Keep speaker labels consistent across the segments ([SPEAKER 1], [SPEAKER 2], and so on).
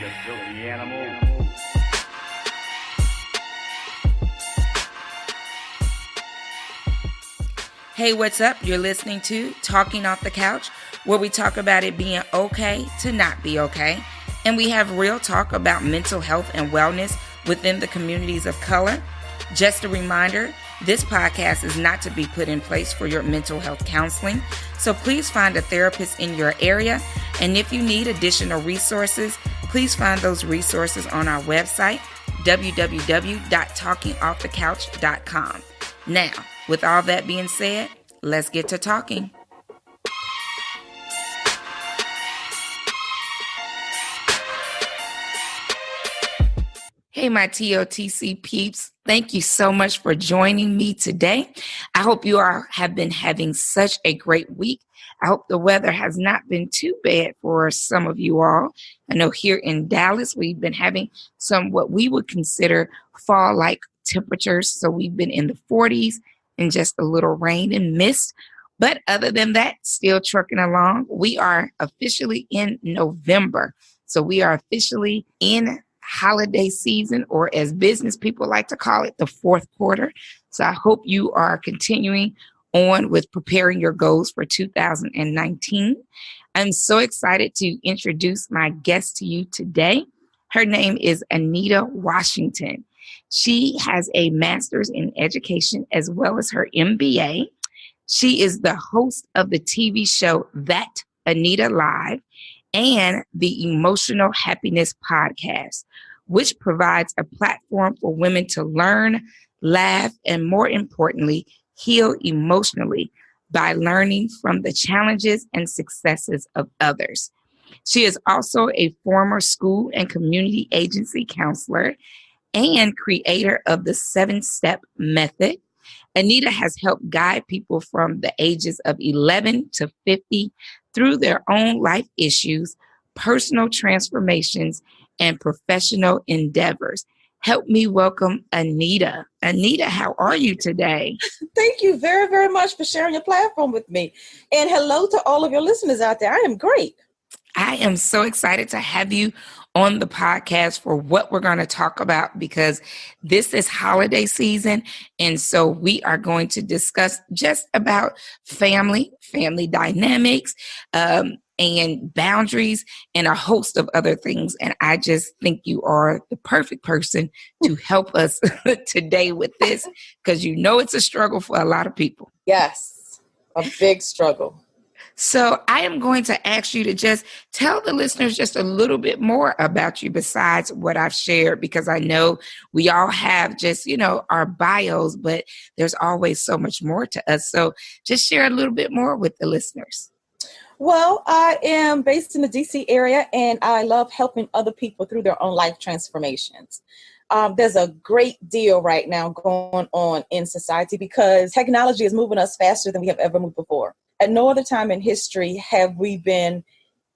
[SPEAKER 1] You filthy animal.
[SPEAKER 2] Hey, what's up? You're listening to Talking Off the Couch, where we talk about it being okay to not be okay. And we have real talk about mental health and wellness within the communities of color. Just a reminder, this podcast is not to be put in place for your mental health counseling. So please find a therapist in your area. And if you need additional resources, please find those resources on our website, www.talkingoffthecouch.com. Now, with all that being said, let's get to talking. Hey, my TOTC peeps. Thank you so much for joining me today. I hope you all have been having such a great week. I hope the weather has not been too bad for some of you all. I know here in Dallas, we've been having some what we would consider fall-like temperatures. So we've been in the 40s and just a little rain and mist. But other than that, still trucking along. We are officially in November. So we are officially in holiday season, or as business people like to call it, the fourth quarter. So I hope you are continuing on with preparing your goals for 2019. I'm so excited to introduce my guest to you today. Her name is Anita Washington. She has a master's in education as well as her MBA. She is the host of the TV show That Anita Live and the Emotional Happiness Podcast, which provides a platform for women to learn, laugh, and more importantly, heal emotionally by learning from the challenges and successes of others. She is also a former school and community agency counselor and creator of the 7-Step Method. Anita has helped guide people from the ages of 11 to 50 through their own life issues, personal transformations, and professional endeavors. Help me welcome Anita. Anita, how are you today?
[SPEAKER 3] Thank you very, very much for sharing your platform with me. And hello to all of your listeners out there. I am great.
[SPEAKER 2] I am so excited to have you on the podcast for what we're going to talk about, because this is holiday season. And so we are going to discuss just about family dynamics, and boundaries and a host of other things. And I just think you are the perfect person to help us today with this, because you know it's a struggle for a lot of people.
[SPEAKER 3] Yes, a big struggle.
[SPEAKER 2] So I am going to ask you to just tell the listeners just a little bit more about you besides what I've shared, because I know we all have just, our bios, but there's always so much more to us. So just share a little bit more with the listeners.
[SPEAKER 3] Well, I am based in the DC area, and I love helping other people through their own life transformations. There's a great deal right now going on in society because technology is moving us faster than we have ever moved before. At no other time in history have we been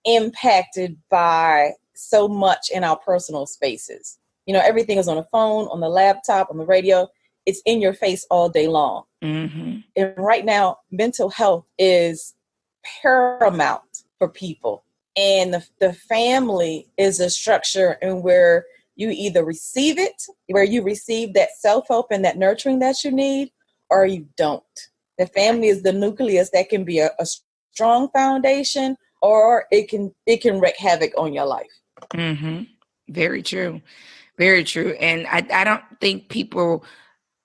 [SPEAKER 3] impacted by so much in our personal spaces. Everything is on the phone, on the laptop, on the radio. It's in your face all day long.
[SPEAKER 2] Mm-hmm.
[SPEAKER 3] And right now, mental health is paramount for people. And the family is a structure in where you either receive it, where you receive that self-help and that nurturing that you need, or you don't. The family is the nucleus that can be a strong foundation, or it can wreak havoc on your life.
[SPEAKER 2] Mm-hmm. Very true. Very true. And I don't think people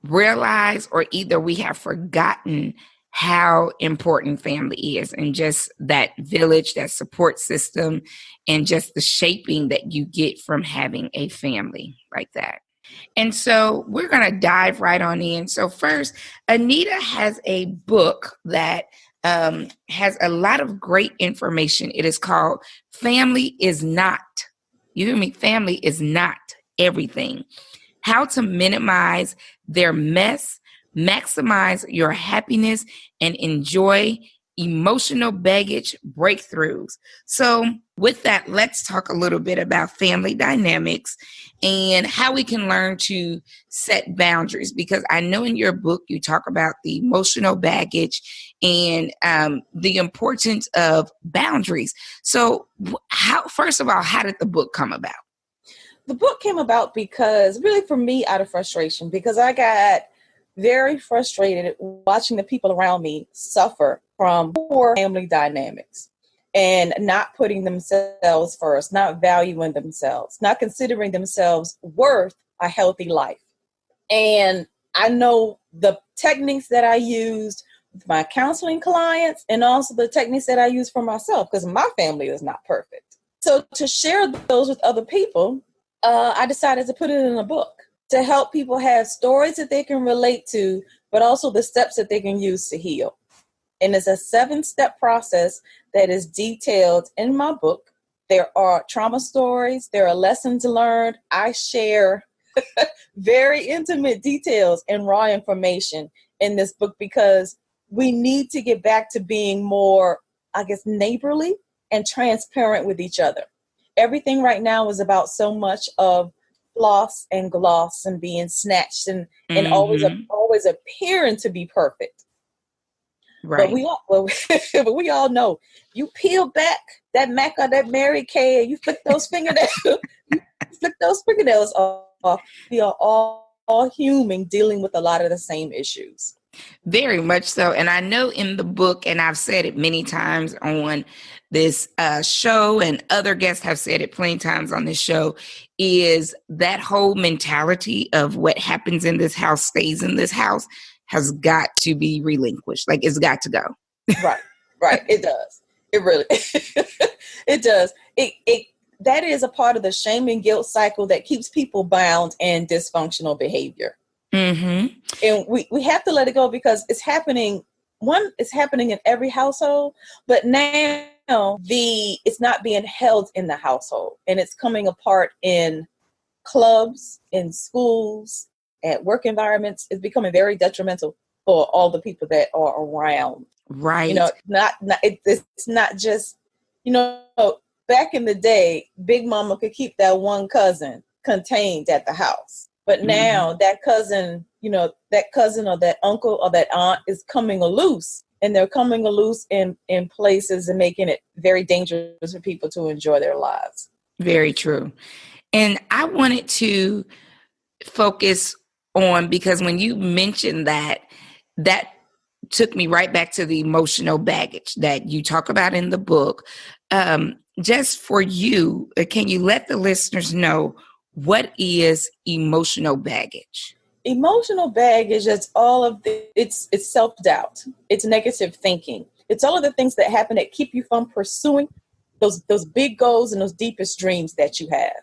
[SPEAKER 2] realize, or either we have forgotten how important family is, and just that village, that support system, and just the shaping that you get from having a family like that. And so we're going to dive right on in. So first, Anita has a book that has a lot of great information. It is called Family is Not, you hear me? Family is Not Everything. How to minimize their mess, maximize your happiness, and enjoy emotional baggage breakthroughs. So with that, let's talk a little bit about family dynamics and how we can learn to set boundaries, because I know in your book you talk about the emotional baggage and the importance of boundaries. So first of all, how did the book come about?
[SPEAKER 3] the book came about because really for me out of frustration, because I got very frustrated watching the people around me suffer from poor family dynamics and not putting themselves first, not valuing themselves, not considering themselves worth a healthy life. And I know the techniques that I used with my counseling clients and also the techniques that I use for myself, because my family is not perfect. So to share those with other people, I decided to put it in a book to help people have stories that they can relate to, but also the steps that they can use to heal. And it's a 7-step process that is detailed in my book. There are trauma stories. There are lessons learned. I share very intimate details and raw information in this book because we need to get back to being more, I guess, neighborly and transparent with each other. Everything right now is about so much of floss and gloss and being snatched and always appearing to be perfect.
[SPEAKER 2] Right.
[SPEAKER 3] But we all know you peel back that Mac or that Mary Kay and you flick those fingernails, off. We are all human dealing with a lot of the same issues.
[SPEAKER 2] Very much so. And I know in the book, and I've said it many times on this show, and other guests have said it plenty of times on this show, is that whole mentality of what happens in this house stays in this house has got to be relinquished. Like, it's got to go.
[SPEAKER 3] Right. It does. It really, it does. That is a part of the shame and guilt cycle that keeps people bound in dysfunctional behavior.
[SPEAKER 2] Mm-hmm.
[SPEAKER 3] And we have to let it go because it's happening. One, it's happening in every household, but now it's not being held in the household, and it's coming apart in clubs, in schools, at work environments. It's becoming very detrimental for all the people that are around.
[SPEAKER 2] Right.
[SPEAKER 3] It's not just, back in the day, Big Mama could keep that one cousin contained at the house. But now that cousin or that uncle or that aunt is coming loose, and they're coming loose in places and making it very dangerous for people to enjoy their lives.
[SPEAKER 2] Very true. And I wanted to focus on, because when you mentioned that took me right back to the emotional baggage that you talk about in the book. Just for you, can you let the listeners know what is emotional baggage?
[SPEAKER 3] Emotional baggage is all of it's self-doubt. It's negative thinking. It's all of the things that happen that keep you from pursuing those big goals and those deepest dreams that you have.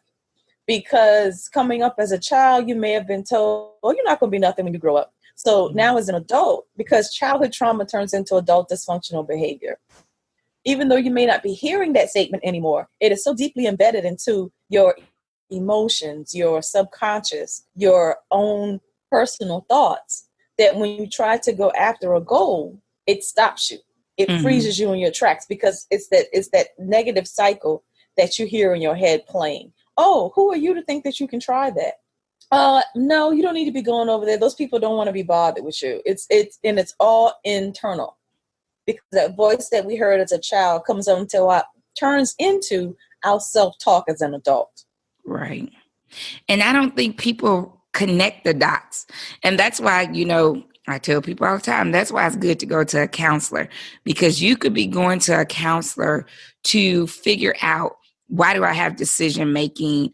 [SPEAKER 3] Because coming up as a child, you may have been told, well, you're not going to be nothing when you grow up. So now as an adult, because childhood trauma turns into adult dysfunctional behavior, even though you may not be hearing that statement anymore, it is so deeply embedded into your emotions, your subconscious, your own personal thoughts, that when you try to go after a goal, it stops you. It freezes you in your tracks because it's that negative cycle that you hear in your head playing. Oh, who are you to think that you can try that? No, you don't need to be going over there. Those people don't want to be bothered with you. It's all internal, because that voice that we heard as a child turns into our self-talk as an adult.
[SPEAKER 2] Right. And I don't think people connect the dots. And that's why, I tell people all the time, that's why it's good to go to a counselor, because you could be going to a counselor to figure out, why do I have decision-making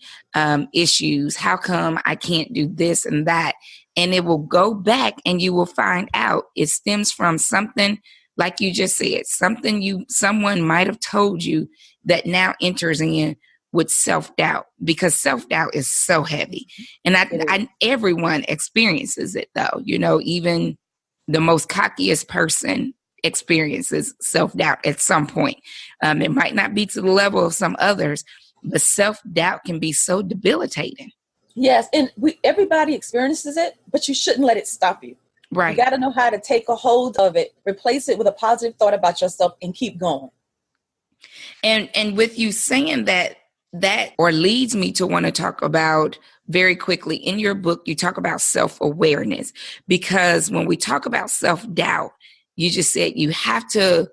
[SPEAKER 2] issues? How come I can't do this and that? And it will go back and you will find out it stems from something, like you just said, someone might have told you that now enters in with self-doubt, because self-doubt is so heavy. And everyone experiences it though. Even the most cockiest person experiences self-doubt at some point. It might not be to the level of some others, but self-doubt can be so debilitating.
[SPEAKER 3] Yes, and everybody experiences it, but you shouldn't let it stop you.
[SPEAKER 2] Right.
[SPEAKER 3] You got to know how to take a hold of it, replace it with a positive thought about yourself, and keep going.
[SPEAKER 2] And with you saying that leads me to want to talk about very quickly, in your book, you talk about self-awareness, because when we talk about self-doubt, you just said you have to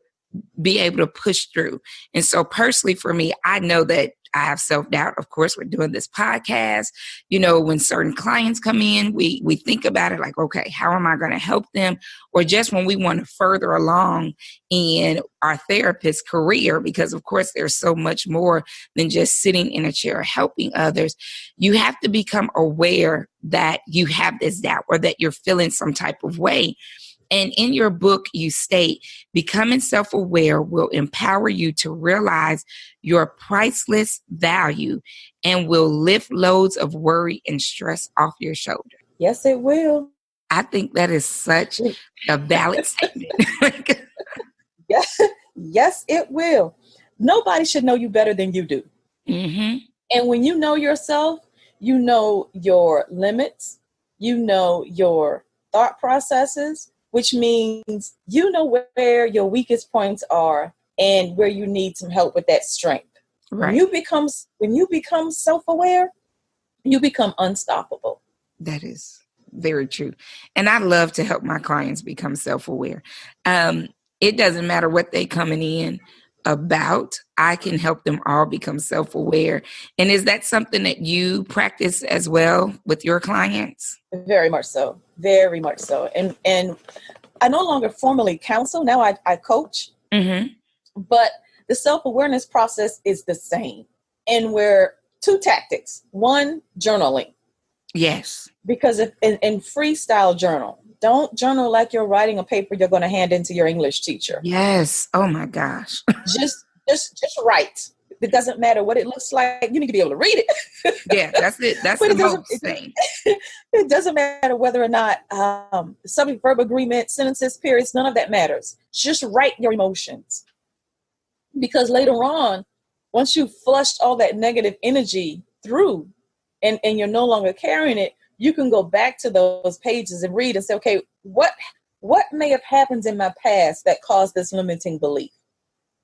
[SPEAKER 2] be able to push through. And so personally for me, I know that I have self-doubt. Of course, we're doing this podcast. You know, when certain clients come in, we think about it like, okay, how am I going to help them? Or just when we want to further along in our therapist career, because of course, there's so much more than just sitting in a chair helping others. You have to become aware that you have this doubt or that you're feeling some type of way. And in your book, you state, becoming self-aware will empower you to realize your priceless value and will lift loads of worry and stress off your shoulder.
[SPEAKER 3] Yes, it will.
[SPEAKER 2] I think that is such a valid statement.
[SPEAKER 3] Yes, yes, it will. Nobody should know you better than you do.
[SPEAKER 2] Mm-hmm.
[SPEAKER 3] And when you know yourself, you know your limits, you know your thought processes, which means you know where your weakest points are and where you need some help with that strength.
[SPEAKER 2] Right.
[SPEAKER 3] When you become self-aware, you become unstoppable.
[SPEAKER 2] That is very true. And I love to help my clients become self-aware. It doesn't matter what they coming in about. I can help them all become self-aware. And is that something that you practice as well with your clients?
[SPEAKER 3] Very much so. Very much so. And I no longer formally counsel. Now I coach.
[SPEAKER 2] Mm-hmm.
[SPEAKER 3] But the self-awareness process is the same. And we're two tactics. One, journaling.
[SPEAKER 2] Yes.
[SPEAKER 3] Because if in freestyle journal, don't journal like you're writing a paper you're going to hand into your English teacher.
[SPEAKER 2] Yes. Oh my gosh.
[SPEAKER 3] Just write. It doesn't matter what it looks like. You need to be able to read it.
[SPEAKER 2] Yeah, that's it. That's the most thing.
[SPEAKER 3] It doesn't matter whether or not subject verb agreement, sentences, periods, none of that matters. Just write your emotions. Because later on, once you've flushed all that negative energy through and you're no longer carrying it, you can go back to those pages and read and say, okay, what may have happened in my past that caused this limiting belief?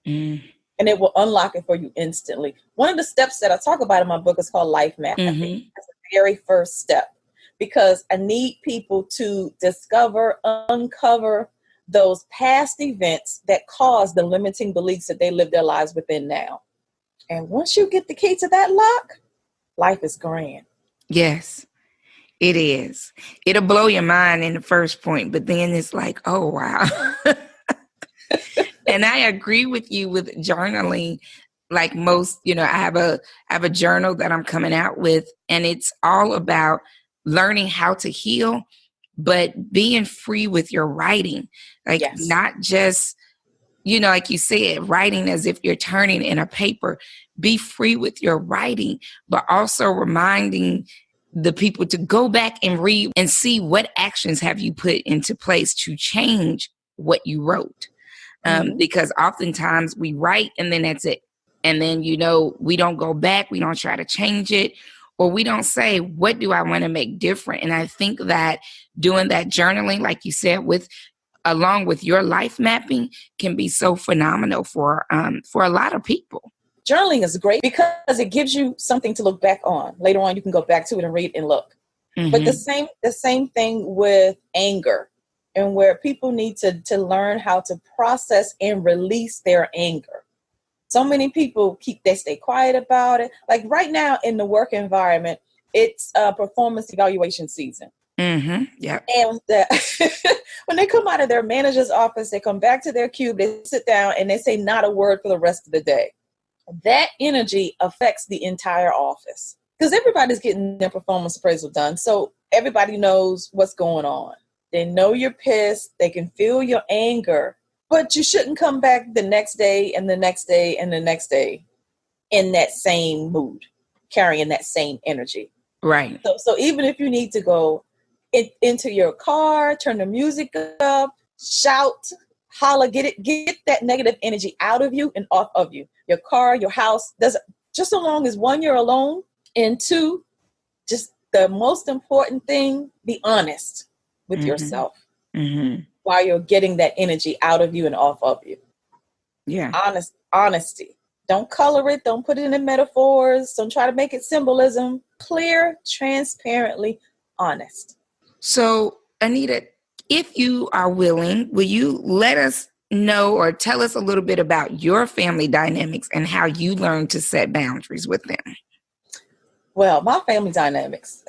[SPEAKER 2] Mm.
[SPEAKER 3] And it will unlock it for you instantly. One of the steps that I talk about in my book is called life mapping.
[SPEAKER 2] Mm-hmm.
[SPEAKER 3] That's the very first step, because I need people to discover, uncover those past events that cause the limiting beliefs that they live their lives within now. And once you get the key to that lock, life is grand.
[SPEAKER 2] Yes, it is. It'll blow your mind in the first point, but then it's like, oh, wow. And I agree with you with journaling. Like most, I have a journal that I'm coming out with, and it's all about learning how to heal, but being free with your writing. Like
[SPEAKER 3] Yes.
[SPEAKER 2] Not just, like you said, writing as if you're turning in a paper. Be free with your writing, but also reminding the people to go back and read and see what actions have you put into place to change what you wrote. Because oftentimes we write and then that's it. And then, we don't go back. We don't try to change it, or we don't say, what do I want to make different? And I think that doing that journaling, like you said, along with your life mapping, can be so phenomenal for a lot of people.
[SPEAKER 3] Journaling is great because it gives you something to look back on. Later on, you can go back to it and read and look. Mm-hmm. But the same thing with anger, and where people need to learn how to process and release their anger. So many people they stay quiet about it. Like right now in the work environment, it's performance evaluation season.
[SPEAKER 2] Mm-hmm. Yeah.
[SPEAKER 3] And when they come out of their manager's office, they come back to their cube, they sit down and they say not a word for the rest of the day. That energy affects the entire office because everybody's getting their performance appraisal done. So everybody knows what's going on. They know you're pissed. They can feel your anger, but you shouldn't come back the next day and the next day and the next day in that same mood, carrying that same energy.
[SPEAKER 2] Right.
[SPEAKER 3] So even if you need to go into your car, turn the music up, shout, holler, get that negative energy out of you and off of you. Your car, your house, just so long as one, you're alone, and two, just the most important thing, be honest with yourself while you're getting that energy out of you and off of you.
[SPEAKER 2] Yeah.
[SPEAKER 3] Honesty. Don't color it. Don't put it in metaphors. Don't try to make it symbolism. Clear, transparently honest.
[SPEAKER 2] So, Anita, if you are willing, will you let us know or tell us a little bit about your family dynamics and how you learned to set boundaries with them.
[SPEAKER 3] Well, my family dynamics.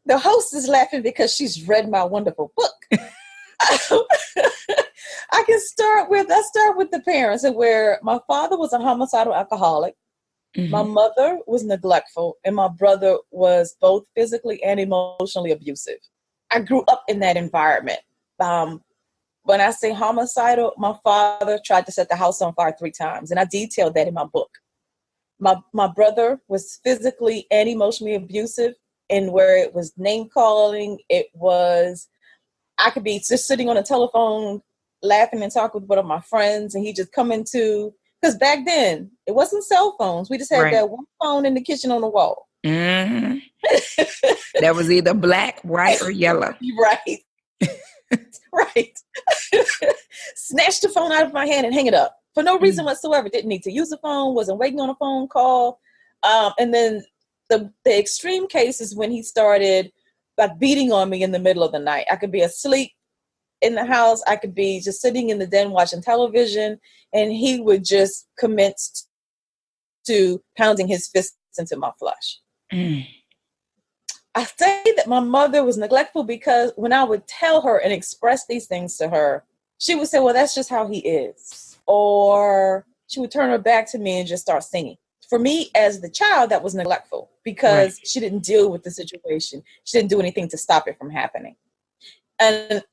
[SPEAKER 3] The host is laughing because she's read my wonderful book. I start with the parents, and where my father was a homicidal alcoholic. Mm-hmm. My mother was neglectful, and my brother was both physically and emotionally abusive. I grew up in that environment. When I say homicidal, my father tried to set the house on fire 3 times, and I detailed that in my book. My brother was physically and emotionally abusive, and where it was name calling, I could be just sitting on a telephone laughing and talking with one of my friends, and he just come into, because back then it wasn't cell phones. We just had that one phone in the kitchen on the wall.
[SPEAKER 2] Mm-hmm. That was either black, white, or yellow.
[SPEAKER 3] Right. Right. Snatched the phone out of my hand and hang it up for no reason whatsoever. Didn't need to use the phone, wasn't waiting on a phone call. And then the extreme case is when he started like beating on me in the middle of the night. I could be asleep in the house. I could be just sitting in the den watching television, and he would just commence to pounding his fists into my flesh. I say that my mother was neglectful because when I would tell her and express these things to her, she would say, well, that's just how he is. Or she would turn her back to me and just start singing. For me, as the child, that was neglectful because she didn't deal with the situation. She didn't do anything to stop it from happening. And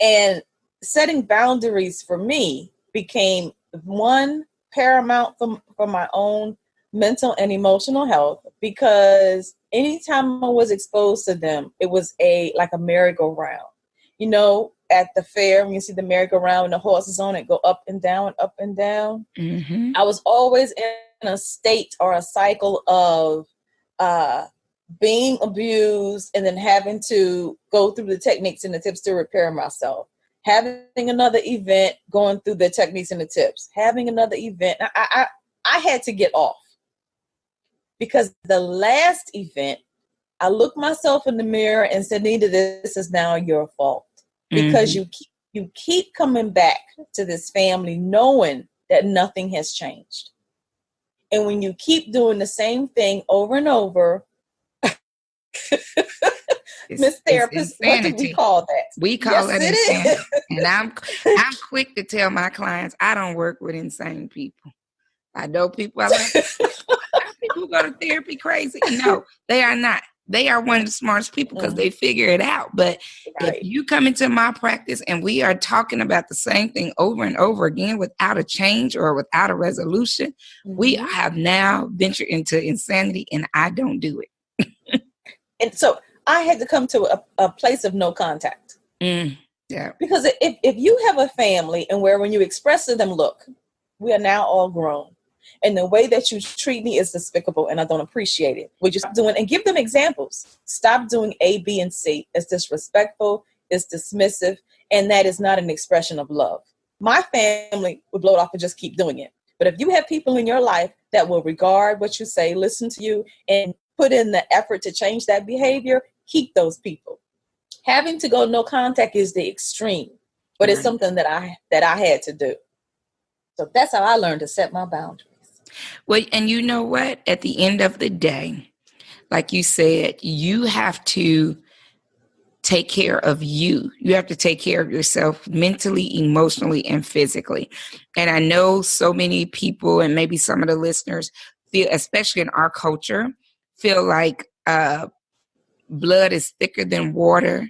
[SPEAKER 3] setting boundaries for me became one paramount for my own mental and emotional health, because anytime I was exposed to them, it was like a merry-go-round. You know, at the fair, when you see the merry-go-round and the horses on it go up and down, up and down. Mm-hmm. I was always in a state or a cycle of being abused and then having to go through the techniques and the tips to repair myself. Having another event, going through the techniques and the tips. Having another event. I had to get off. Because the last event, I looked myself in the mirror and said, Anita, this is now your fault. Because you keep coming back to this family knowing that nothing has changed. And when you keep doing the same thing over and over, Miss Therapist, what do we call that?
[SPEAKER 2] We call it insanity. And I'm quick to tell my clients, I don't work with insane people. I know people are like, people go to therapy crazy. No, they are not. They are one of the smartest people because they figure it out. But if you come into my practice and we are talking about the same thing over and over again without a change or without a resolution, we have now ventured into insanity, and I don't do it.
[SPEAKER 3] And so I had to come to a place of no contact.
[SPEAKER 2] Yeah.
[SPEAKER 3] Because if you have a family and when you express to them, look, we are now all grown, and the way that you treat me is despicable, and I don't appreciate it. Would you stop doing, and give them examples. Stop doing A, B, and C. It's disrespectful, it's dismissive, and that is not an expression of love. My family would blow it off and just keep doing it. But if you have people in your life that will regard what you say, listen to you, and put in the effort to change that behavior, keep those people. Having to go no contact is the extreme, but it's something that I had to do. So that's how I learned to set my boundaries.
[SPEAKER 2] Well, and you know what? At the end of the day, like you said, you have to take care of you. You have to take care of yourself mentally, emotionally, and physically. And I know so many people, and maybe some of the listeners feel, especially in our culture, feel like blood is thicker than water.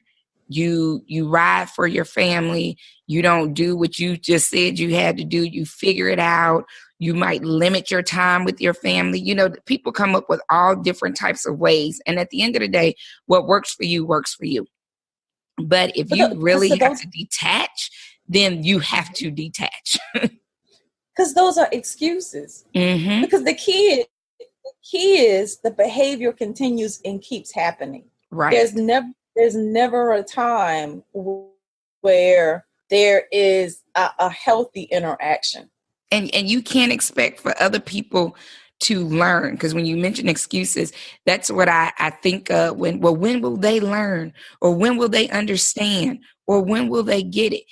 [SPEAKER 2] You ride for your family. You don't do what you just said you had to do. You figure it out. You might limit your time with your family. You know, people come up with all different types of ways. And at the end of the day, what works for you works for you. But if you really have to detach, then you have to detach.
[SPEAKER 3] Because those are excuses. Because the key is the behavior continues and keeps happening.
[SPEAKER 2] Right.
[SPEAKER 3] There's never a time where there is a healthy interaction.
[SPEAKER 2] And you can't expect for other people to learn. Because when you mention excuses, that's what I think of when will they learn? Or when will they understand? Or when will they get it?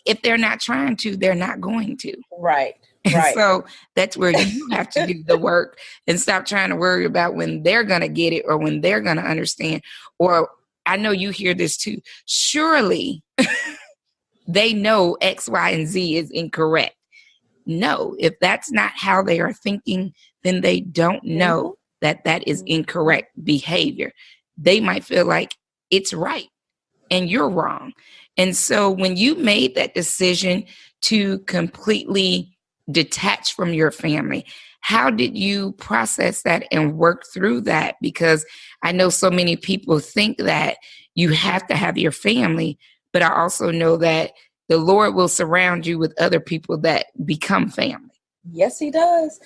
[SPEAKER 2] If they're not trying to, they're not going to.
[SPEAKER 3] Right.
[SPEAKER 2] And
[SPEAKER 3] Right.
[SPEAKER 2] so that's where you have to do the work and stop trying to worry about when they're going to get it or when they're going to understand. Or I know you hear this too. Surely they know X, Y, and Z is incorrect. No, if that's not how they are thinking, then they don't know that is incorrect behavior. They might feel like it's right and you're wrong. And so when you made that decision to completely detach from your family, how did you process that and work through that? Because I know so many people think that you have to have your family, but I also know that the Lord will surround you with other people that become family.
[SPEAKER 3] Yes, he does.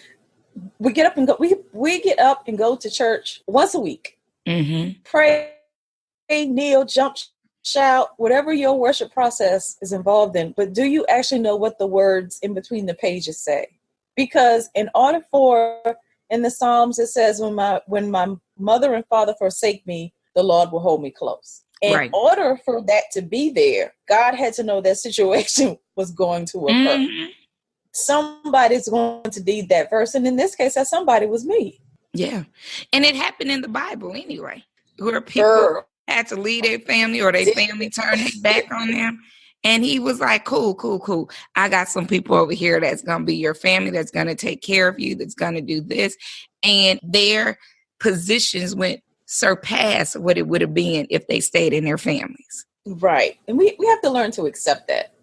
[SPEAKER 3] We get up and go. We get up and go to church once a week.
[SPEAKER 2] Mm-hmm.
[SPEAKER 3] Pray, kneel, jump, shout, whatever your worship process is involved in. But do you actually know what the words in between the pages say? Because in the Psalms, it says, when my mother and father forsake me, the Lord will hold me close. In order for that to be there, God had to know that situation was going to occur.
[SPEAKER 2] Mm-hmm.
[SPEAKER 3] Somebody's going to need that verse. And in this case, that somebody was me.
[SPEAKER 2] Yeah. And it happened in the Bible anyway, where people had to leave their family or their family turned their back on them. And he was like, cool. I got some people over here that's going to be your family, that's going to take care of you, that's going to do this. And their positions went surpass what it would have been if they stayed in their families.
[SPEAKER 3] Right. And we have to learn to accept that.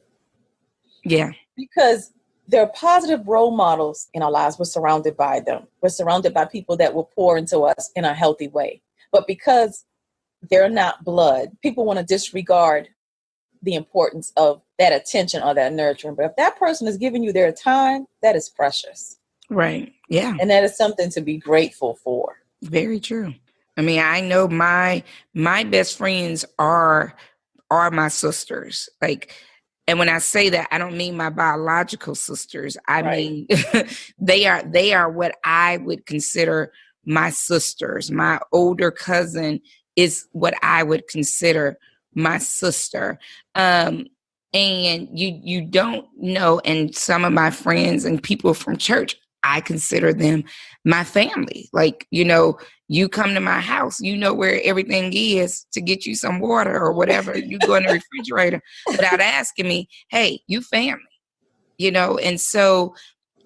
[SPEAKER 2] Yeah.
[SPEAKER 3] Because they're positive role models in our lives. We're surrounded by them. We're surrounded by people that will pour into us in a healthy way. But because they're not blood, people want to disregard the importance of that attention or that nurturing. But if that person is giving you their time, that is precious.
[SPEAKER 2] Right. Yeah.
[SPEAKER 3] And that is something to be grateful for.
[SPEAKER 2] Very true. I mean, I know my best friends are my sisters. Like, and when I say that, I don't mean my biological sisters. I mean, they are what I would consider my sisters. My older cousin is what I would consider my sister. And you don't know, and some of my friends and people from church, I consider them my family. Like, you come to my house, you know where everything is to get you some water or whatever. You go in the refrigerator without asking me, hey, you family, And so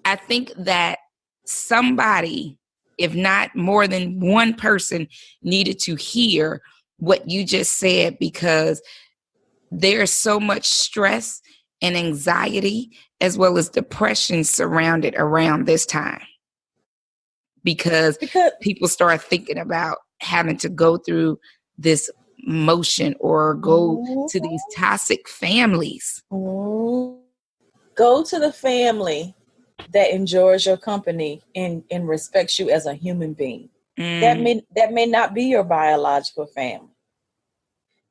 [SPEAKER 2] I think that somebody, if not more than one person, needed to hear what you just said, because there's so much stress and anxiety as well as depression surrounded around this time. Because people start thinking about having to go through this motion or go to these toxic families.
[SPEAKER 3] Go to the family that enjoys your company and respects you as a human being. That may not be your biological family.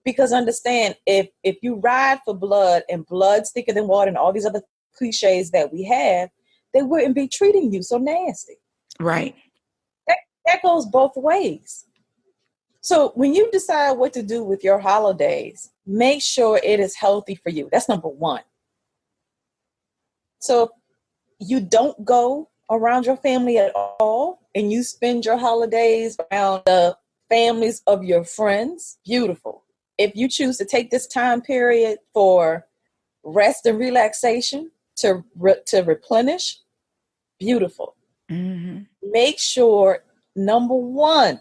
[SPEAKER 3] Because understand, if you ride for blood and blood's thicker than water and all these other cliches that we have, they wouldn't be treating you so nasty.
[SPEAKER 2] Right.
[SPEAKER 3] That goes both ways. So when you decide what to do with your holidays, make sure it is healthy for you. That's number one. So you don't go around your family at all and you spend your holidays around the families of your friends, beautiful. If you choose to take this time period for rest and relaxation to replenish, beautiful.
[SPEAKER 2] Mm-hmm.
[SPEAKER 3] Make sure, number one,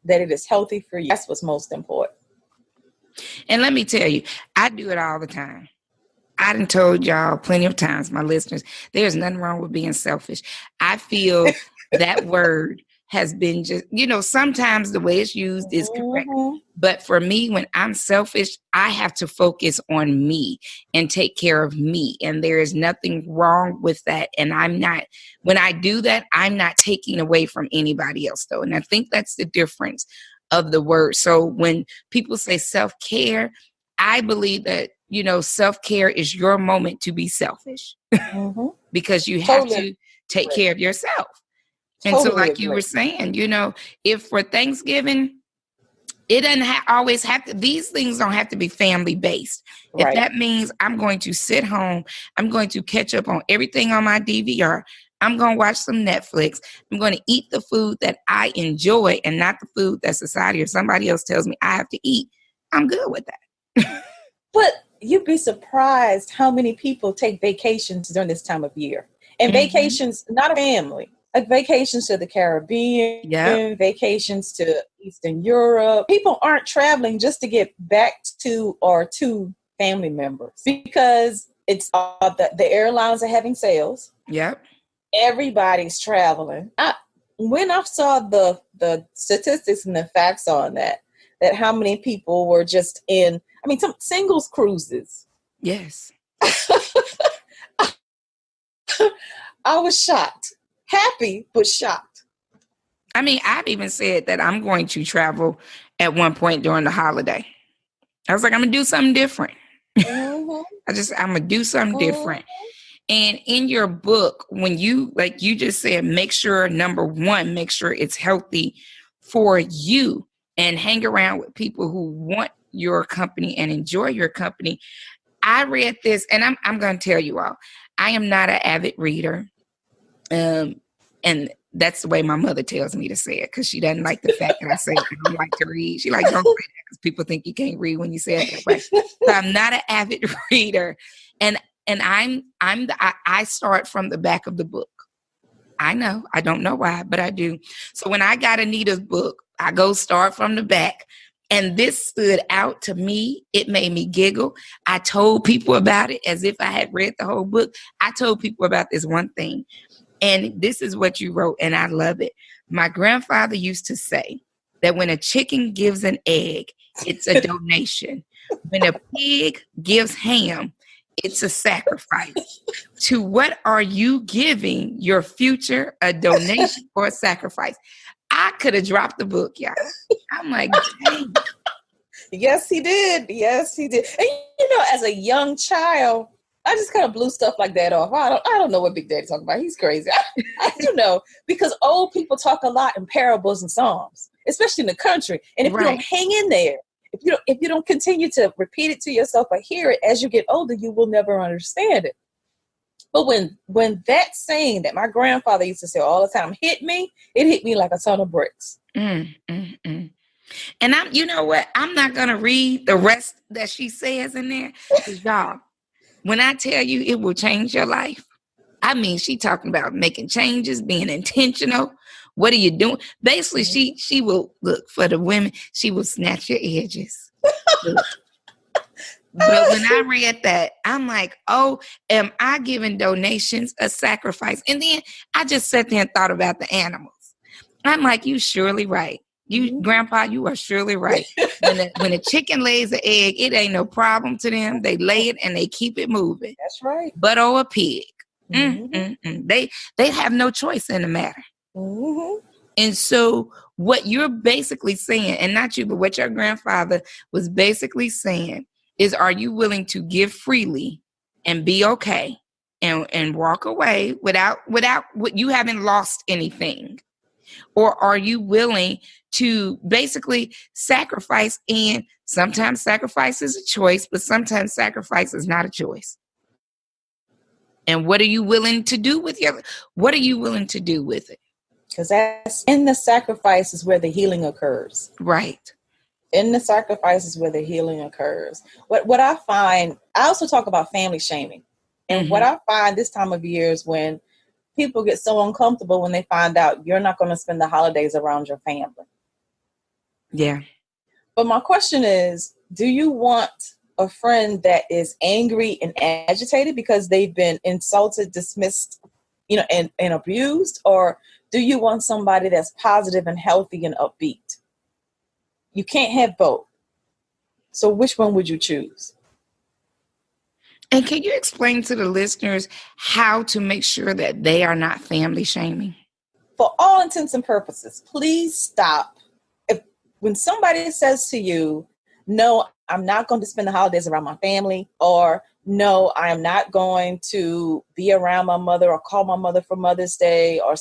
[SPEAKER 3] that it is healthy for you. That's what's most important.
[SPEAKER 2] And let me tell you, I do it all the time. I done told y'all plenty of times, my listeners, there's nothing wrong with being selfish. I feel that word has been just, sometimes the way it's used is correct. But for me, when I'm selfish, I have to focus on me and take care of me. And there is nothing wrong with that. And when I do that, I'm not taking away from anybody else, though. And I think that's the difference of the word. So when people say self-care, I believe that, self-care is your moment to be selfish because you have to take care of yourself. And so,
[SPEAKER 3] Totally
[SPEAKER 2] like you were
[SPEAKER 3] agree.
[SPEAKER 2] saying, if for Thanksgiving, it doesn't always have to, these things don't have to be family based. If
[SPEAKER 3] Right.
[SPEAKER 2] that means I'm going to sit home, I'm going to catch up on everything on my DVR, I'm going to watch some Netflix, I'm going to eat the food that I enjoy and not the food that society or somebody else tells me I have to eat, I'm good with that.
[SPEAKER 3] But you'd be surprised how many people take vacations during this time of year. And vacations, not a family, like vacations to the Caribbean,
[SPEAKER 2] Yep.
[SPEAKER 3] vacations to Eastern Europe. People aren't traveling just to get back to or to family members because it's the airlines are having sales.
[SPEAKER 2] Yep.
[SPEAKER 3] Everybody's traveling. When I saw the statistics and the facts on that how many people were just in, some singles cruises.
[SPEAKER 2] Yes.
[SPEAKER 3] I was shocked. Happy, but shocked.
[SPEAKER 2] I've even said that I'm going to travel at one point during the holiday. I was like, I'm going to do something different.
[SPEAKER 3] Mm-hmm.
[SPEAKER 2] I'm going to do something different. And in your book, when you, like you just said, make sure, number one, make sure it's healthy for you and hang around with people who want your company and enjoy your company. I read this, and I'm going to tell you all, I am not an avid reader. And that's the way my mother tells me to say it, because she doesn't like the fact that I say I don't like to read. She like, don't say that because people think you can't read when you say it that way. So I'm not an avid reader. And I start from the back of the book. I know, I don't know why, but I do. So when I got Anita's book, I go start from the back. And this stood out to me. It made me giggle. I told people about it as if I had read the whole book. I told people about this one thing. And this is what you wrote, and I love it. My grandfather used to say that when a chicken gives an egg, it's a donation. When a pig gives ham, it's a sacrifice. To what are you giving your future, a donation or a sacrifice? I could have dropped the book, y'all. I'm like, dang.
[SPEAKER 3] Yes, he did. Yes, he did. And as a young child, I just kind of blew stuff like that off. I don't know what Big Daddy talking about. He's crazy. I do know, because old people talk a lot in parables and psalms, especially in the country. And if you don't hang in there, if you don't continue to repeat it to yourself or hear it as you get older, you will never understand it. But when that saying that my grandfather used to say all the time hit me, it hit me like a ton of bricks.
[SPEAKER 2] And you know what? I'm not gonna read the rest that she says in there, because y'all, when I tell you it will change your life, she talking about making changes, being intentional. What are you doing? Basically, she will look for the women. She will snatch your edges. But when I read that, I'm like, oh, am I giving donations a sacrifice? And then I just sat there and thought about the animals. I'm like, you surely right. Grandpa, you are surely right. When a chicken lays an egg, it ain't no problem to them. They lay it and they keep it moving.
[SPEAKER 3] That's right.
[SPEAKER 2] But a pig, they have no choice in the matter. And so what you're basically saying, and not you, but what your grandfather was basically saying is, are you willing to give freely and be okay and walk away without what you haven't lost anything? Or are you willing to basically sacrifice? And sometimes sacrifice is a choice, but sometimes sacrifice is not a choice. And what are you willing to do with what are you willing to do with it?
[SPEAKER 3] Because that's in the sacrifice is where the healing occurs.
[SPEAKER 2] Right.
[SPEAKER 3] In the sacrifice is where the healing occurs. What I find, I also talk about family shaming. And what I find this time of year is when people get so uncomfortable when they find out you're not going to spend the holidays around your family.
[SPEAKER 2] Yeah.
[SPEAKER 3] But my question is, do you want a friend that is angry and agitated because they've been insulted, dismissed, and abused? Or do you want somebody that's positive and healthy and upbeat? You can't have both. So which one would you choose?
[SPEAKER 2] And can you explain to the listeners how to make sure that they are not family shaming?
[SPEAKER 3] For all intents and purposes, please stop. When somebody says to you, no, I'm not going to spend the holidays around my family, or no, I am not going to be around my mother or call my mother for Mother's Day or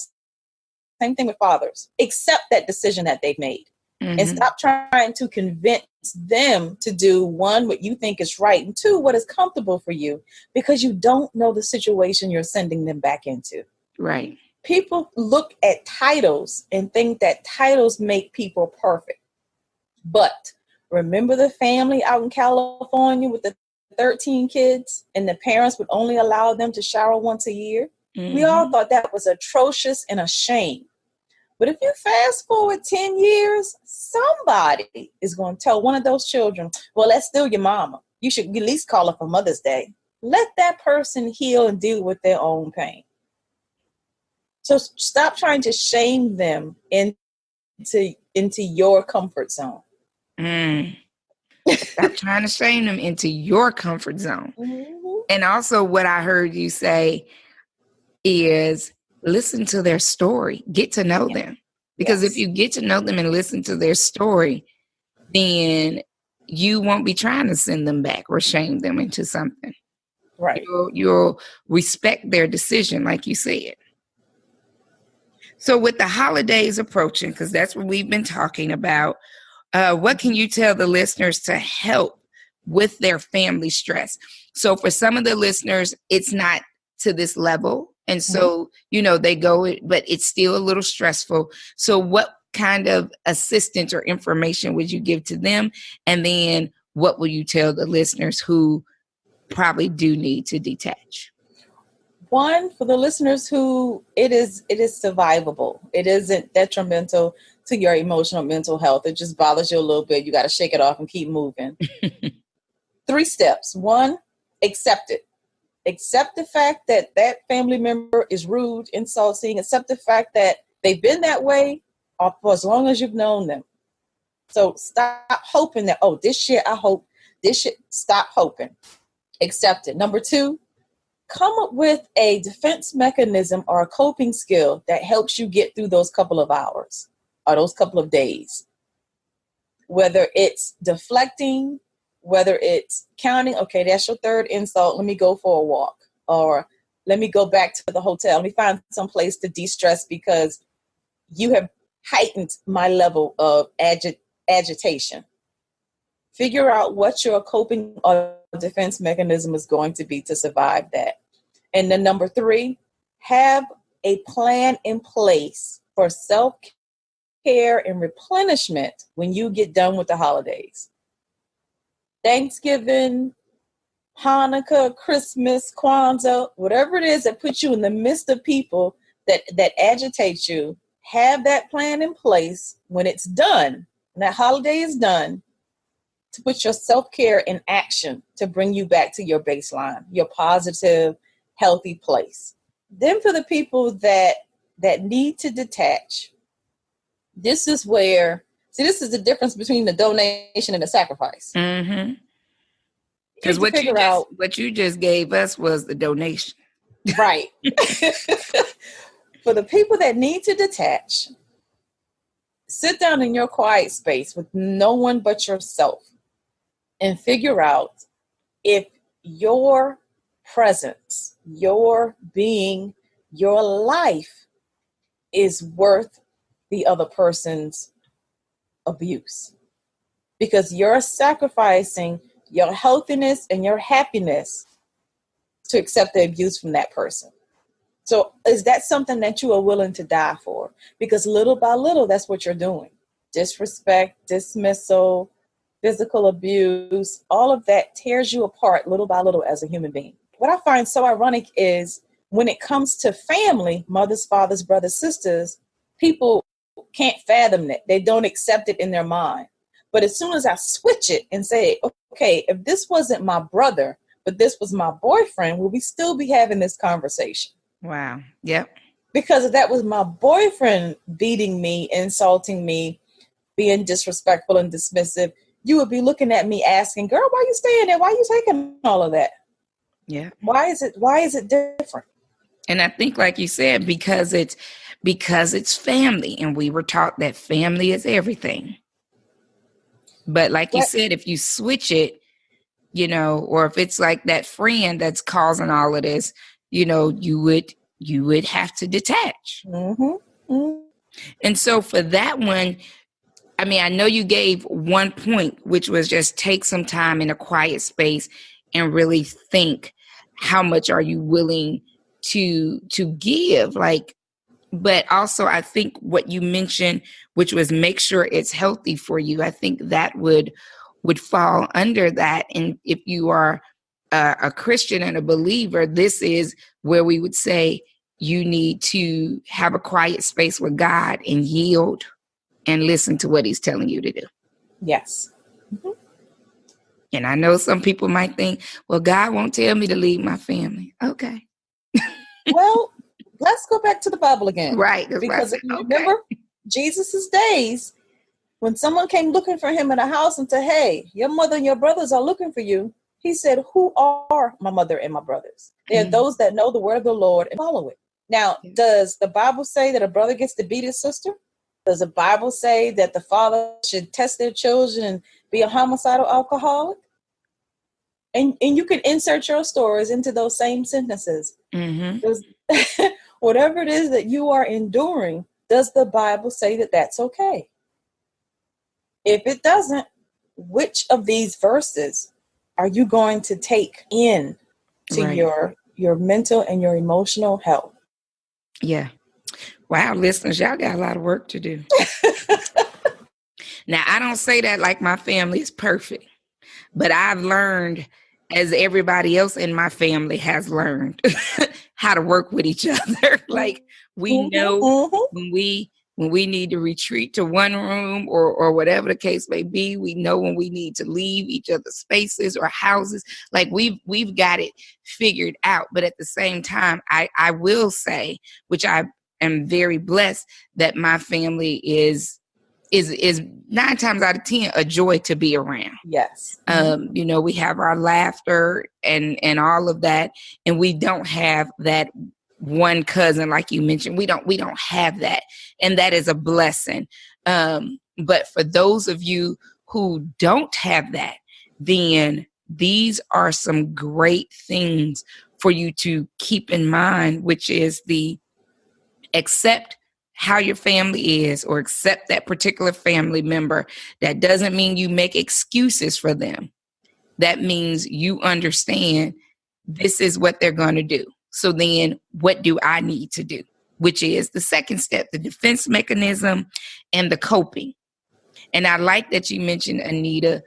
[SPEAKER 3] Same thing with fathers. Accept that decision that they've made. And stop trying to convince them to do, one, what you think is right, and two, what is comfortable for you, because you don't know the situation you're sending them back into.
[SPEAKER 2] Right.
[SPEAKER 3] People look at titles and think that titles make people perfect. But remember the family out in California with the 13 kids and the parents would only allow them to shower once a year? We all thought that was atrocious and a shame. But if you fast forward 10 years, somebody is going to tell one of those children, well, that's still your mama. You should at least call her for Mother's Day. Let that person heal and deal with their own pain. So stop trying to shame them into your comfort zone.
[SPEAKER 2] Stop trying to shame them into your comfort zone. And also what I heard you say is listen to their story, get to know them. Because if you get to know them and listen to their story, then you won't be trying to send them back or shame them into something.
[SPEAKER 3] Right.
[SPEAKER 2] You'll respect their decision, like you said. So with the holidays approaching, because that's what we've been talking about, what can you tell the listeners to help with their family stress? So for some of the listeners, it's not to this level. And so, they go, but it's still a little stressful. So what kind of assistance or information would you give to them? And then what will you tell the listeners who probably do need to detach?
[SPEAKER 3] One, for the listeners who it is survivable. It isn't detrimental to your emotional, mental health. It just bothers you a little bit. You got to shake it off and keep moving. 3 steps. 1, accept it. Accept the fact that that family member is rude, insulting. Accept the fact that they've been that way for as long as you've known them. So stop hoping that, this year I hope, this year, stop hoping. Accept it. Number 2, come up with a defense mechanism or a coping skill that helps you get through those couple of hours or those couple of days. Whether it's deflecting, whether it's counting, okay, that's your 3rd insult, let me go for a walk. Or let me go back to the hotel. Let me find some place to de-stress because you have heightened my level of agitation. Figure out what your coping or defense mechanism is going to be to survive that. And then number 3, have a plan in place for self-care and replenishment when you get done with the holidays. Thanksgiving, Hanukkah, Christmas, Kwanzaa, whatever it is that puts you in the midst of people that agitate you, have that plan in place when it's done, when that holiday is done, to put your self-care in action to bring you back to your baseline, your positive, healthy place. Then for the people that need to detach, this is where, this is the difference between the donation and the sacrifice.
[SPEAKER 2] Because what you just gave us was the donation.
[SPEAKER 3] Right. For the people that need to detach, sit down in your quiet space with no one but yourself and figure out if your presence, your being, your life is worth the other person's abuse. Because you're sacrificing your healthiness and your happiness to accept the abuse from that person. So is that something that you are willing to die for? Because little by little, that's what you're doing. Disrespect, dismissal, physical abuse, all of that tears you apart little by little as a human being. What I find so ironic is when it comes to family, mothers, fathers, brothers, sisters, people can't fathom that. They don't accept it in their mind. But as soon as I switch it and say, okay, if this wasn't my brother, but this was my boyfriend, will we still be having this conversation?
[SPEAKER 2] Wow. Yep.
[SPEAKER 3] Because if that was my boyfriend beating me, insulting me, being disrespectful and dismissive, you would be looking at me asking, girl, why are you staying there? Why are you taking all of that?
[SPEAKER 2] Yeah.
[SPEAKER 3] Why is it different?
[SPEAKER 2] And I think, like you said, because it's family, and we were taught that family is everything. But like you said, if you switch it, or if it's like that friend that's causing all of this, you would have to detach.
[SPEAKER 3] Mm-hmm. Mm-hmm.
[SPEAKER 2] And so for that one, I mean, I know you gave one point, which was just take some time in a quiet space and really think, how much are you willing to give? Like, but also I think what you mentioned, which was make sure it's healthy for you, I think that would fall under that. And if you are a Christian and a believer, this is where we would say you need to have a quiet space with God and yield and listen to what he's telling you to do.
[SPEAKER 3] Yes. Mm-hmm.
[SPEAKER 2] And I know some people might think, well, God won't tell me to leave my family. Okay.
[SPEAKER 3] Well, let's go back to the Bible again.
[SPEAKER 2] Right.
[SPEAKER 3] Because if you remember Jesus's days, when someone came looking for him in a house and said, hey, your mother and your brothers are looking for you, he said, who are my mother and my brothers? They are those that know the word of the Lord and follow it. Now, does the Bible say that a brother gets to beat his sister? Does the Bible say that the father should test their children and be a homicidal alcoholic? And you can insert your stories into those same sentences. Mm-hmm. Whatever it is that you are enduring, does the Bible say that that's okay? If it doesn't, which of these verses are you going to take in to your mental and your emotional health?
[SPEAKER 2] Yeah. Wow, listeners, y'all got a lot of work to do. Now, I don't say that like my family is perfect, but I've learned, as everybody else in my family has learned, how to work with each other. Like, we know when we need to retreat to one room or whatever the case may be. We know when we need to leave each other's spaces or houses. Like, we've got it figured out. But at the same time, I will say, which I am very blessed, that my family is 9 times out of 10 a joy to be around.
[SPEAKER 3] Yes.
[SPEAKER 2] You know, we have our laughter and all of that, and we don't have that one cousin like you mentioned. We don't have that, and that is a blessing. But for those of you who don't have that, then these are some great things for you to keep in mind, which is the accept how your family is, or accept that particular family member. That doesn't mean you make excuses for them. That means you understand this is what they're going to do. So then what do I need to do? Which is the second step, the defense mechanism and the coping. And I like that you mentioned, Anita,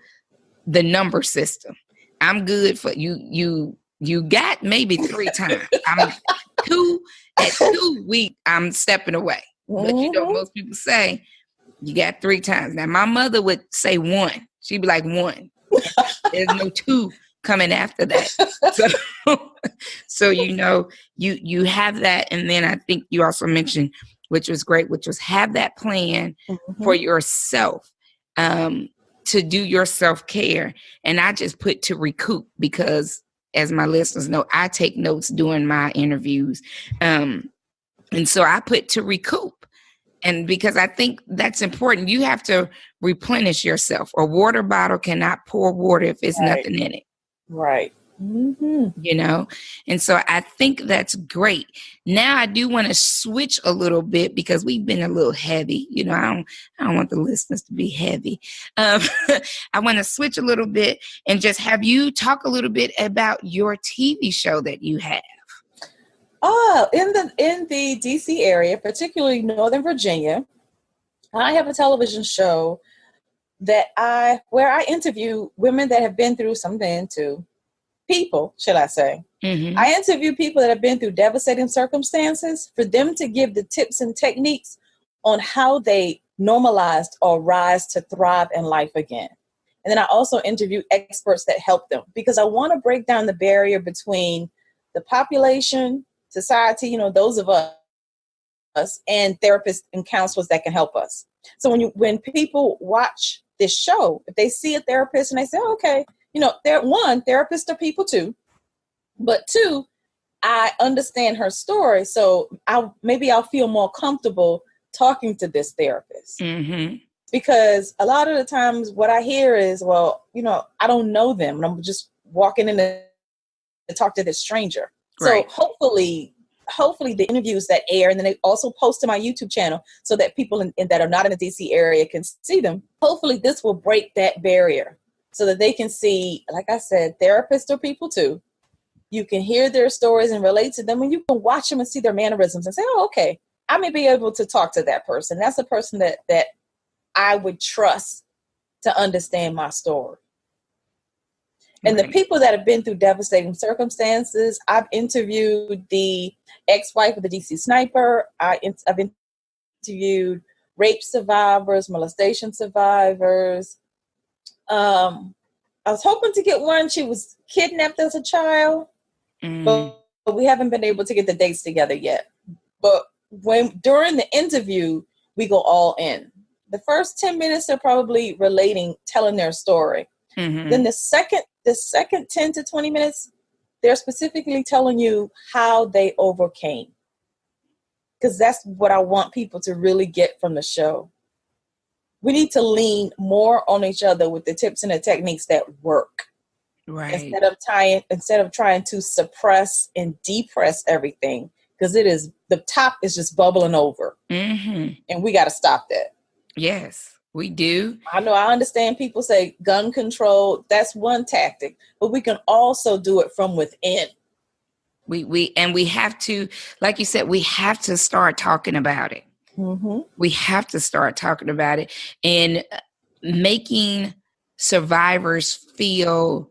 [SPEAKER 2] the number system. I'm good for you. You got maybe 3 times. I'm at 2 weeks, I'm stepping away. But you know, most people say you got 3 times. Now, my mother would say 1. She'd be like 1. There's no 2 coming after that. So you know, you have that. And then I think you also mentioned, which was great, which was have that plan for yourself, to do your self-care. And I just put to recoup, because as my listeners know, I take notes during my interviews. And so I put to recoup. And because I think that's important, you have to replenish yourself. A water bottle cannot pour water if it's nothing in it.
[SPEAKER 3] Right. Mm-hmm.
[SPEAKER 2] You know? And so I think that's great. Now I do want to switch a little bit, because we've been a little heavy. You know, I don't want the listeners to be heavy. I want to switch a little bit and just have you talk a little bit about your TV show that you have.
[SPEAKER 3] In the DC area, particularly Northern Virginia, I have a television show where I interview women that have been through something, to people, should I say. Mm-hmm. I interview people that have been through devastating circumstances, for them to give the tips and techniques on how they normalized or rise to thrive in life again. And then I also interview experts that help them, because I want to break down the barrier between the population, society, you know, those of us, and therapists and counselors that can help us. So when people watch this show, if they see a therapist and they say, oh, okay, you know, therapists are people too, but 2, I understand her story. So I'll feel more comfortable talking to this therapist. Mm-hmm. Because a lot of the times what I hear is, well, you know, I don't know them, and I'm just walking in to talk to this stranger. Right. So hopefully hopefully the interviews that air, and then they also post to my YouTube channel so that people that are not in the DC area can see them. Hopefully this will break that barrier so that they can see, like I said, therapists are people too. You can hear their stories and relate to them, and you can watch them and see their mannerisms and say, oh, okay, I may be able to talk to that person. That's a person that I would trust to understand my story. And the people that have been through devastating circumstances, I've interviewed the ex-wife of the DC sniper. I've interviewed rape survivors, molestation survivors. I was hoping to get one. She was kidnapped as a child, but we haven't been able to get the dates together yet. But during the interview, we go all in. The first 10 minutes, they're probably telling their story. Mm-hmm. Then the second 10 to 20 minutes, they're specifically telling you how they overcame. Because that's what I want people to really get from the show. We need to lean more on each other with the tips and the techniques that work. Right. Instead of trying to suppress and depress everything, because the top is just bubbling over. Mm-hmm. And we got to stop that.
[SPEAKER 2] Yes, we do.
[SPEAKER 3] I understand people say gun control, that's one tactic, but we can also do it from within.
[SPEAKER 2] We have to, like you said, we have to start talking about it. Mm-hmm. We have to start talking about it and making survivors feel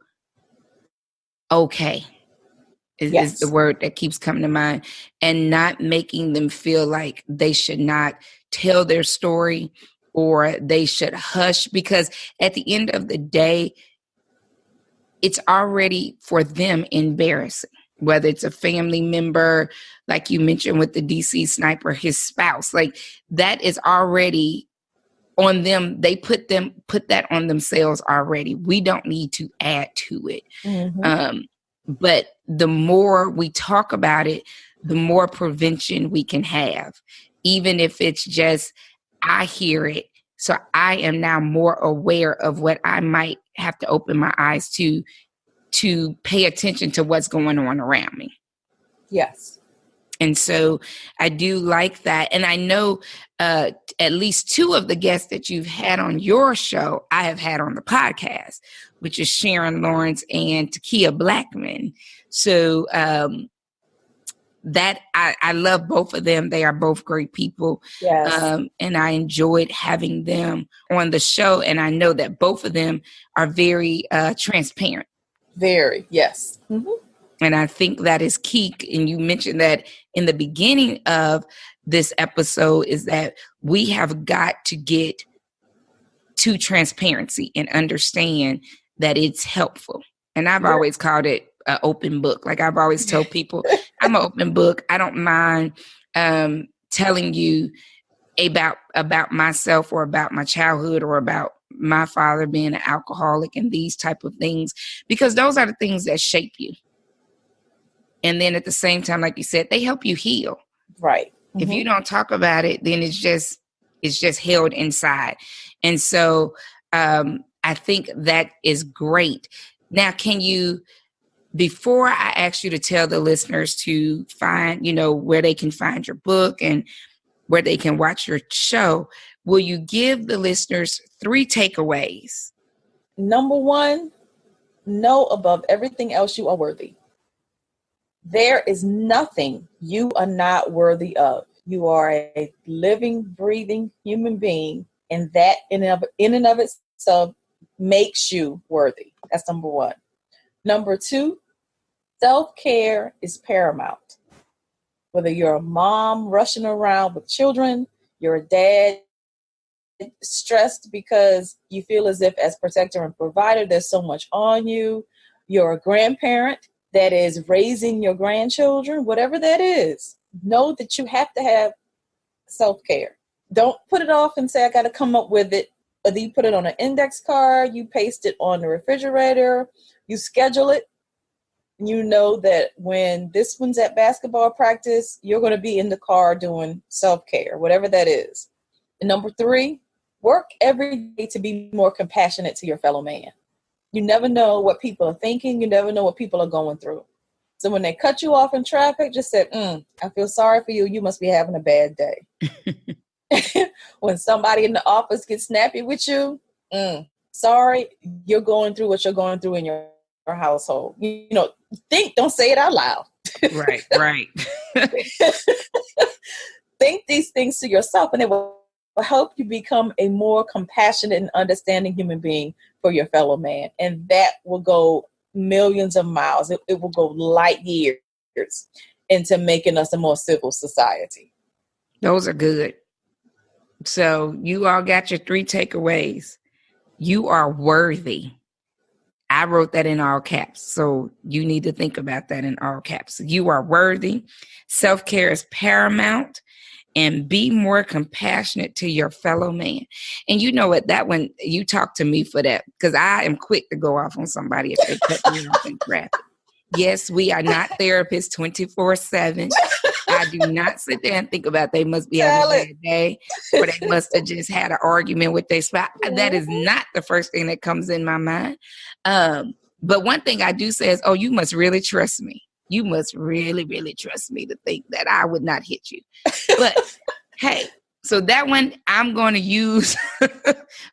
[SPEAKER 2] okay is the word that keeps coming to mind, and not making them feel like they should not tell their story or they should hush, because at the end of the day, it's already for them embarrassing. Whether it's a family member, like you mentioned with the DC sniper, his spouse, like that is already on them. They put that on themselves already. We don't need to add to it. Mm-hmm. But the more we talk about it, the more prevention we can have, even if it's just, I hear it, so I am now more aware of what I might have to open my eyes to pay attention to what's going on around me.
[SPEAKER 3] Yes.
[SPEAKER 2] And so I do like that. And I know at least two of the guests that you've had on your show, I have had on the podcast, which is Sharon Lawrence and Takia Blackman. So that I love both of them. They are both great people. Yes. And I enjoyed having them on the show. And I know that both of them are very transparent.
[SPEAKER 3] Very, yes. Mm-hmm.
[SPEAKER 2] And I think that is key. And you mentioned that in the beginning of this episode, is that we have got to get to transparency and understand that it's helpful. And I've always called it an open book. Like I've always told people, I'm an open book. I don't mind telling you about myself or about my childhood or about my father being an alcoholic and these type of things, because those are the things that shape you. And then at the same time, like you said, they help you heal.
[SPEAKER 3] Right. Mm-hmm.
[SPEAKER 2] If you don't talk about it, then it's just held inside. And so I think that is great. Now, can you, before I ask you to tell the listeners to find, where they can find your book and where they can watch your show, will you give the listeners 3 takeaways?
[SPEAKER 3] Number 1, know above everything else you are worthy. There is nothing you are not worthy of. You are a living, breathing human being, and that in and of itself makes you worthy. That's number 1. Number 2, self-care is paramount. Whether you're a mom rushing around with children, you're a dad stressed because you feel as if as protector and provider, there's so much on you. You're a grandparent that is raising your grandchildren, whatever that is, know that you have to have self-care. Don't put it off and say, I got to come up with it. Whether you put it on an index card, you paste it on the refrigerator, you schedule it. You know that when this one's at basketball practice, you're going to be in the car doing self-care, whatever that is. And number 3, work every day to be more compassionate to your fellow man. You never know what people are thinking. You never know what people are going through. So when they cut you off in traffic, just say, I feel sorry for you. You must be having a bad day. When somebody in the office gets snappy with you, sorry, you're going through what you're going through in your household. Don't say it out loud.
[SPEAKER 2] Right.
[SPEAKER 3] Think these things to yourself, and it will help you become a more compassionate and understanding human being for your fellow man. And that will go millions of miles. It will go light years into making us a more civil society.
[SPEAKER 2] Those are good. So you all got your 3 takeaways. You are worthy. I wrote that in all caps. So you need to think about that in all caps. You are worthy. Self-care is paramount. And be more compassionate to your fellow man. And you know what? That one, you talk to me for that, because I am quick to go off on somebody if they cut me off in traffic. Yes, we are not therapists 24/7. I do not sit there and think about they must be having a bad day, or they must have just had an argument with their spouse. That is not the first thing that comes in my mind. But one thing I do say is, you must really trust me. You must really, really trust me to think that I would not hit you. But hey, so that one I'm going to use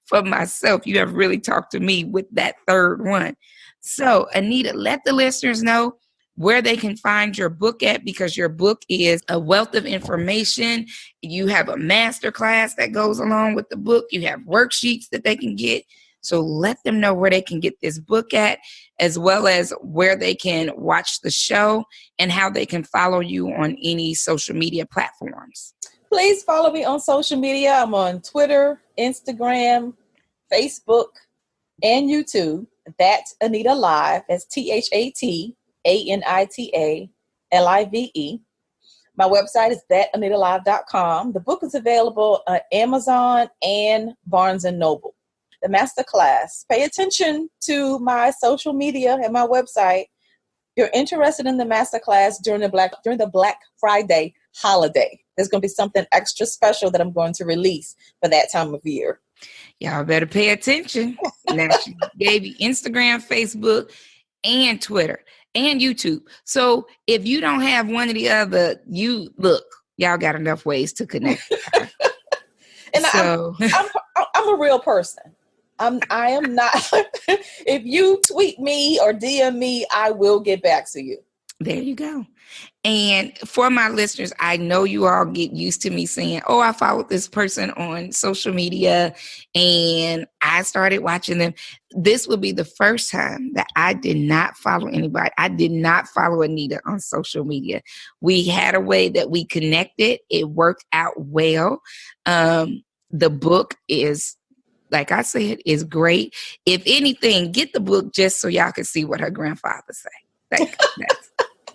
[SPEAKER 2] for myself. You have really talked to me with that third one. So Anita, let the listeners know where they can find your book at, because your book is a wealth of information. You have a masterclass that goes along with the book. You have worksheets that they can get. So let them know where they can get this book at, as well as where they can watch the show and how they can follow you on any social media platforms.
[SPEAKER 3] Please follow me on social media. I'm on Twitter, Instagram, Facebook, and YouTube. That's Anita Live. That's ThatAnitaLive. My website is thatanitalive.com. The book is available on Amazon and Barnes & Noble. The masterclass. Pay attention to my social media and my website. If you're interested in the masterclass during the Black Friday holiday, there's going to be something extra special that I'm going to release for that time of year.
[SPEAKER 2] Y'all better pay attention. Now, she gave you Instagram, Facebook, and Twitter, and YouTube. So if you don't have one or the other, y'all got enough ways to connect.
[SPEAKER 3] And so I'm a real person. I am not. If you tweet me or DM me, I will get back to you.
[SPEAKER 2] There you go. And for my listeners, I know you all get used to me saying, I followed this person on social media and I started watching them. This will be the first time that I did not follow anybody. I did not follow Anita on social media. We had a way that we connected. It worked out well. The book is, like I said, is great. If anything, get the book just so y'all can see what her grandfather say.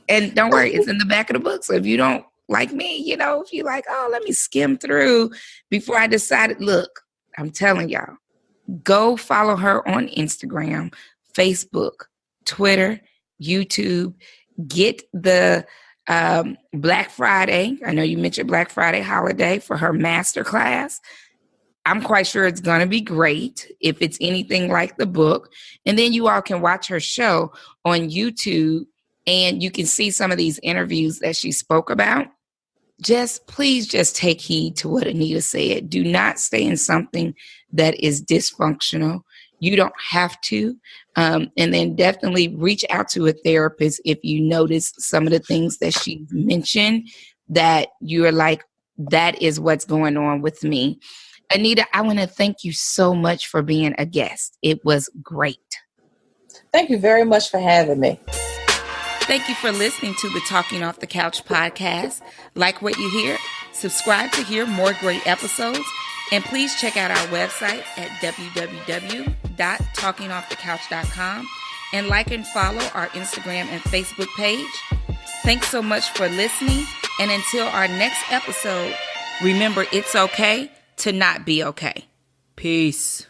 [SPEAKER 2] And don't worry, it's in the back of the book. So if you don't like me, if you like, let me skim through before I decided, look, I'm telling y'all, go follow her on Instagram, Facebook, Twitter, YouTube. Get the Black Friday. I know you mentioned Black Friday holiday for her masterclass. I'm quite sure it's going to be great if it's anything like the book. And then you all can watch her show on YouTube and you can see some of these interviews that she spoke about. Please take heed to what Anita said. Do not stay in something that is dysfunctional. You don't have to. And then definitely reach out to a therapist if you notice some of the things that she mentioned that you're like, that is what's going on with me. Anita, I want to thank you so much for being a guest. It was great.
[SPEAKER 3] Thank you very much for having me.
[SPEAKER 2] Thank you for listening to the Talking Off the Couch podcast. Like what you hear? Subscribe to hear more great episodes. And please check out our website at www.talkingoffthecouch.com and like and follow our Instagram and Facebook page. Thanks so much for listening. And until our next episode, remember, it's okay to not be okay. Peace.